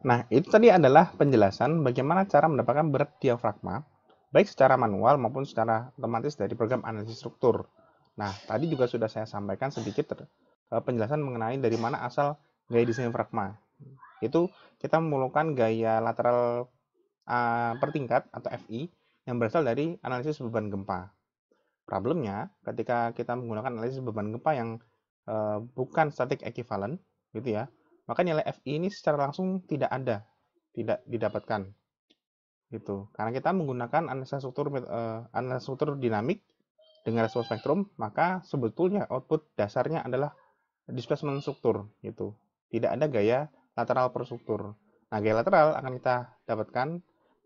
Nah, itu tadi adalah penjelasan bagaimana cara mendapatkan berat diafragma, baik secara manual maupun secara otomatis dari program analisis struktur. Nah, tadi juga sudah saya sampaikan sedikit penjelasan mengenai dari mana asal gaya desain diafragma. Itu kita memerlukan gaya lateral per tingkat atau FI yang berasal dari analisis beban gempa. Problemnya, ketika kita menggunakan analisis beban gempa yang bukan static equivalent, gitu ya, maka nilai FI ini secara langsung tidak ada, tidak didapatkan, gitu. Karena kita menggunakan analisa struktur dinamik dengan respons spektrum, maka sebetulnya output dasarnya adalah displacement struktur, gitu. Tidak ada gaya lateral per struktur. Nah, gaya lateral akan kita dapatkan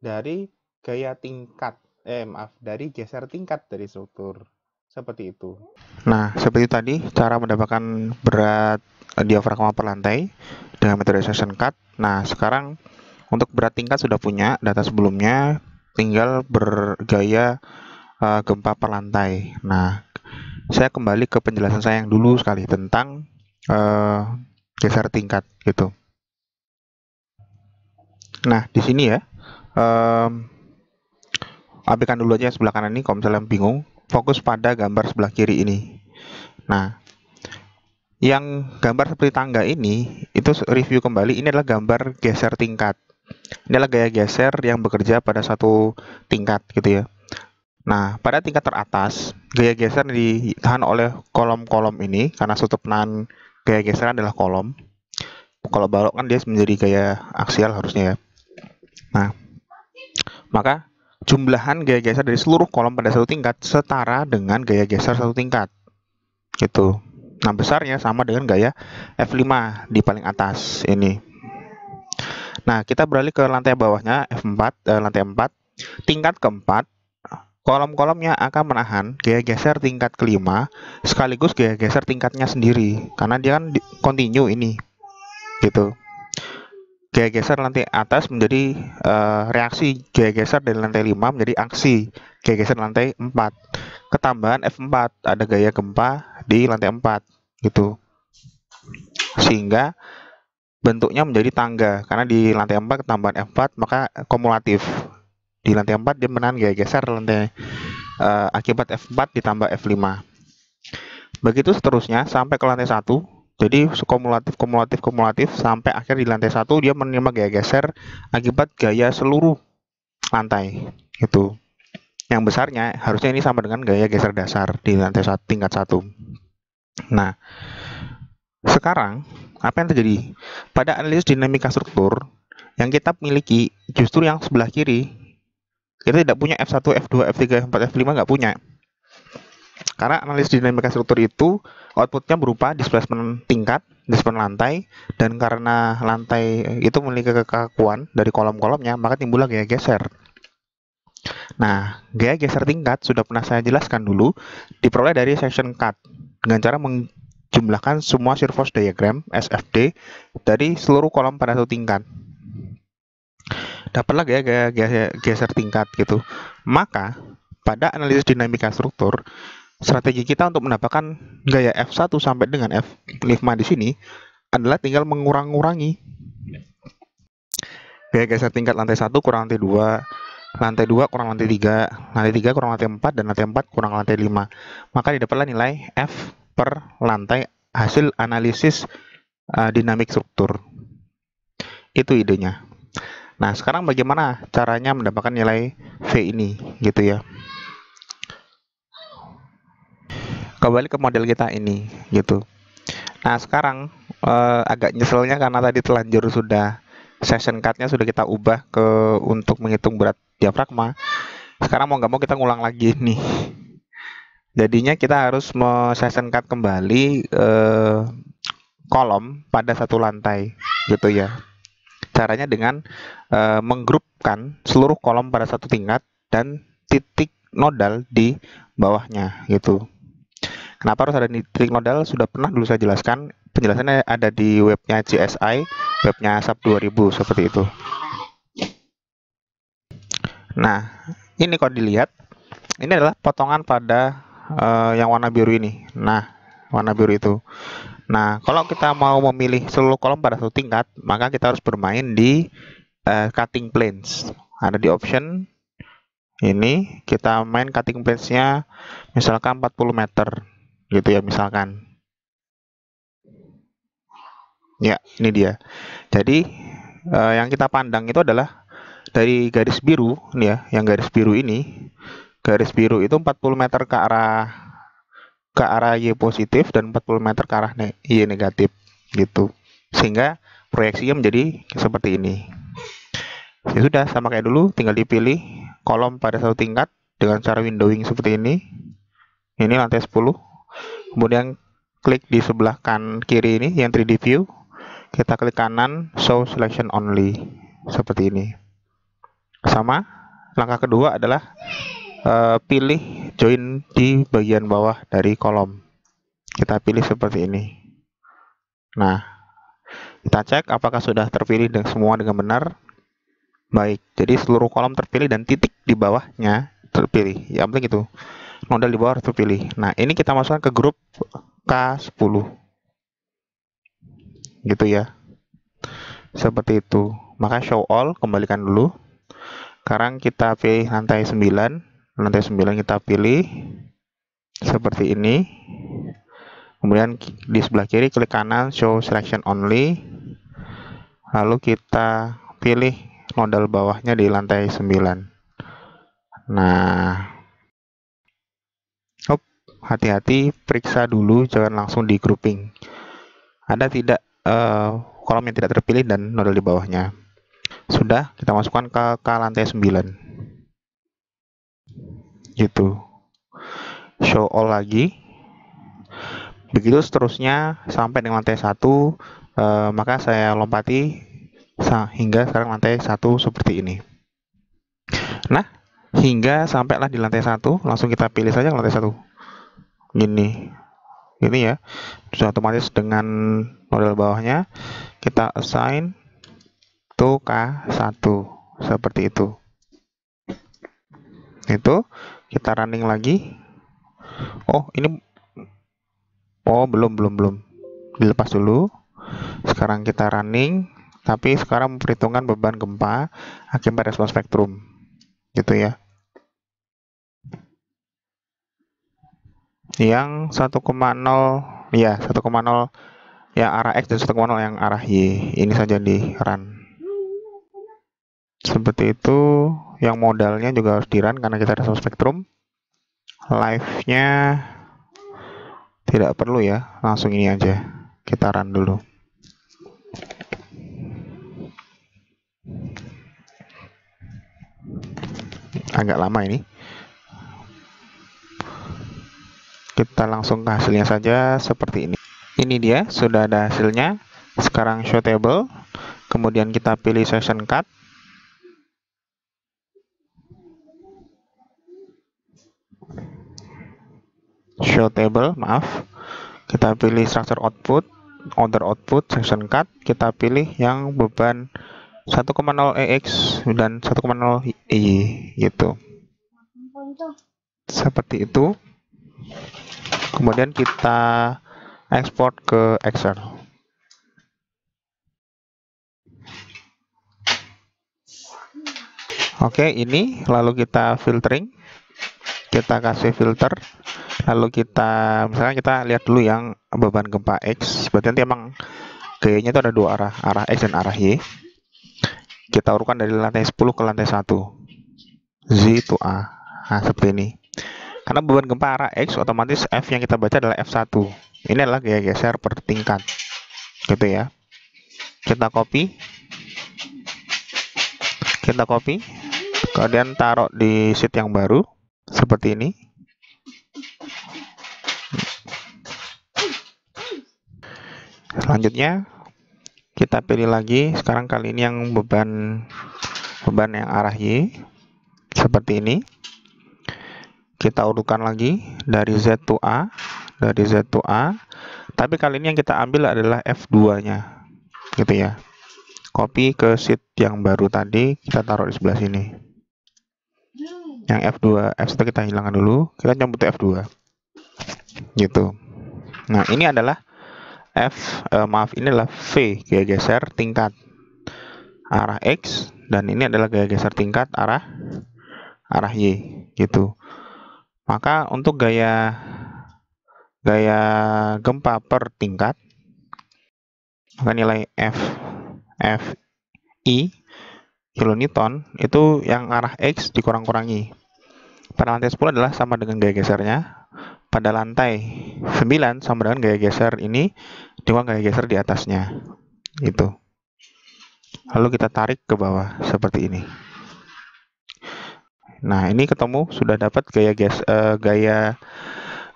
dari gaya tingkat, dari geser tingkat dari struktur. Seperti itu. Nah, seperti tadi cara mendapatkan berat diafragma per lantai dengan metode section cut. Nah, sekarang untuk berat tingkat sudah punya data sebelumnya, tinggal bergaya gempa per lantai. Nah, saya kembali ke penjelasan saya yang dulu sekali tentang geser tingkat gitu. Nah, di sini ya, abaikan dulu aja sebelah kanan ini kalau misalnya bingung, fokus pada gambar sebelah kiri ini. Nah, yang gambar seperti tangga ini, itu review kembali, ini adalah gambar geser tingkat. Ini adalah gaya geser yang bekerja pada satu tingkat gitu ya. Nah, pada tingkat teratas, gaya geser ditahan oleh kolom-kolom ini, karena sudut penahan gaya geser adalah kolom. Kalau balok kan dia menjadi gaya aksial harusnya ya. Nah, maka jumlahan gaya geser dari seluruh kolom pada satu tingkat setara dengan gaya geser satu tingkat. Gitu. Nah, besarnya sama dengan gaya F5 di paling atas ini. Nah, kita beralih ke lantai bawahnya, lantai 4. Tingkat keempat, kolom-kolomnya akan menahan gaya geser tingkat kelima sekaligus gaya geser tingkatnya sendiri. Karena dia kan continue ini. Gitu. Gaya geser lantai atas menjadi reaksi gaya geser dari lantai 5 menjadi aksi gaya geser lantai 4. Ketambahan F4, ada gaya gempa di lantai 4 gitu. Sehingga bentuknya menjadi tangga karena di lantai 4 ketambahan F4 maka kumulatif. Di lantai 4 dia menahan gaya geser lantai akibat F4 ditambah F5. Begitu seterusnya sampai ke lantai 1. Jadi kumulatif sampai akhir di lantai 1 dia menerima gaya geser akibat gaya seluruh lantai. Itu. Yang besarnya harusnya ini sama dengan gaya geser dasar di lantai tingkat 1. Nah, sekarang apa yang terjadi? Pada analisis dinamika struktur yang kita miliki justru yang sebelah kiri. Kita tidak punya F1, F2, F3, F4, F5 nggak punya. Karena analisis dinamika struktur itu outputnya berupa displacement tingkat, displacement lantai, dan karena lantai itu memiliki kekakuan dari kolom-kolomnya, maka timbullah gaya geser. Nah, gaya geser tingkat sudah pernah saya jelaskan dulu, diperoleh dari section cut dengan cara menjumlahkan semua shear force diagram SFD dari seluruh kolom pada satu tingkat. Dapatlah gaya geser tingkat gitu. Maka pada analisis dinamika struktur, strategi kita untuk mendapatkan gaya F1 sampai dengan F5 di sini adalah tinggal mengurang-ngurangi gaya geser tingkat lantai 1 kurang lantai 2, lantai 2 kurang lantai 3, lantai 3 kurang lantai 4, dan lantai 4 kurang lantai 5. Maka didapatlah nilai F per lantai hasil analisis dinamik struktur. Itu idenya. Nah, sekarang bagaimana caranya mendapatkan nilai V ini gitu ya. Kembali ke model kita ini gitu. Nah, sekarang agak nyeselnya karena tadi telanjur sudah session cut-nya sudah kita ubah ke untuk menghitung berat diafragma. Sekarang mau nggak mau kita ngulang lagi nih. Jadinya kita harus session cut kembali kolom pada satu lantai gitu ya. Caranya dengan menggrupkan seluruh kolom pada satu tingkat dan titik nodal di bawahnya gitu. Kenapa harus ada titik nodal? Sudah pernah dulu saya jelaskan. Penjelasannya ada di webnya CSI, webnya SAP 2000 seperti itu. Nah, ini kalau dilihat, ini adalah potongan pada yang warna biru ini. Nah, warna biru itu. Nah, kalau kita mau memilih seluruh kolom pada satu tingkat, maka kita harus bermain di cutting planes. Ada di option ini, kita main cutting planes-nya misalkan 40 meter, gitu ya misalkan. Ya, ini dia. Jadi, yang kita pandang itu adalah dari garis biru, ini ya, yang garis biru ini. Garis biru itu 40 meter ke arah Y positif dan 40 meter ke arah Y negatif, gitu. Sehingga proyeksinya menjadi seperti ini. Ya sudah, sama kayak dulu, tinggal dipilih kolom pada satu tingkat dengan cara windowing seperti ini. Ini lantai 10. Kemudian klik di sebelah kiri ini yang 3D view. Kita klik kanan, show selection only. Seperti ini. Sama, langkah kedua adalah pilih join di bagian bawah dari kolom. Kita pilih seperti ini. Nah, kita cek apakah sudah terpilih semua dengan benar. Baik, jadi seluruh kolom terpilih dan titik di bawahnya terpilih. Yang penting itu, modal di bawah terpilih. Nah, ini kita masukkan ke grup K10. Gitu ya. Seperti itu. Maka show all, kembalikan dulu. Sekarang kita pilih lantai 9. Lantai 9 kita pilih seperti ini. Kemudian di sebelah kiri klik kanan, show selection only. Lalu kita pilih modal bawahnya di lantai 9. Nah, hati-hati, periksa dulu, jangan langsung di grouping. Ada tidak kolom yang tidak terpilih dan nodal di bawahnya. Sudah, kita masukkan ke lantai 9. Gitu. Show all lagi. Begitu seterusnya sampai dengan lantai 1, maka saya lompati hingga sekarang lantai 1 seperti ini. Nah, hingga sampailah di lantai 1, langsung kita pilih saja lantai 1. Ini ya, sudah otomatis dengan model bawahnya kita assign to K1 seperti itu. Itu kita running lagi. Belum dilepas dulu. Sekarang kita running, tapi sekarang memperhitungkan beban gempa akibat respons spektrum, gitu ya. Yang 1,0 ya, 1,0 yang arah X dan 1,0 yang arah Y. Ini saja di run. Seperti itu. Yang modalnya juga harus di run karena kita respons spektrum. Live-nya tidak perlu ya, langsung ini aja. Kita run dulu. Agak lama ini. Kita langsung ke hasilnya saja seperti ini. Ini dia, sudah ada hasilnya. Sekarang show table. Kemudian kita pilih session cut. Show table, maaf. Kita pilih structure output, order output, session cut. Kita pilih yang beban 1,0 EX dan 1,0 Y gitu. Seperti itu. Kemudian kita ekspor ke Excel. Oke, ini lalu kita filtering. Kita kasih filter. Lalu kita misalnya kita lihat dulu yang beban gempa X. Berarti nanti emang gayanya itu ada dua arah, arah X dan arah Y. Kita urutkan dari lantai 10 ke lantai 1. Z to A. Nah, seperti ini. Karena beban gempa arah X, otomatis F yang kita baca adalah F1. Ini adalah gaya geser per tingkat. Gitu ya. Kita copy. Kemudian taruh di sheet yang baru. Seperti ini. Selanjutnya, kita pilih lagi. Sekarang kali ini yang beban yang arah Y. Seperti ini. Kita urutkan lagi dari Z to A, tapi kali ini yang kita ambil adalah F2-nya, gitu ya. Copy ke sheet yang baru tadi, kita taruh di sebelah sini. Yang F1 kita hilangkan dulu, kita nyebut F2, gitu. Nah, ini adalah Maaf, ini adalah V, gaya geser tingkat arah X, dan ini adalah gaya geser tingkat arah Y, gitu. Maka untuk gaya gempa per tingkat, maka nilai FI kilonewton itu yang arah X dikurang-kurangi. Pada lantai 10 adalah sama dengan gaya gesernya. Pada lantai 9 sama dengan gaya geser ini dikurang gaya geser di atasnya. Itu. Lalu kita tarik ke bawah seperti ini. Nah, ini ketemu sudah dapat gaya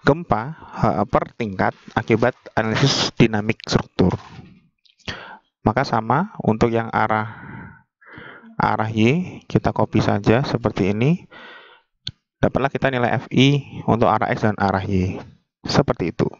gempa per tingkat akibat analisis dinamik struktur. Maka sama untuk yang arah Y, kita copy saja seperti ini. Dapatlah kita nilai FI untuk arah X dan arah Y. Seperti itu.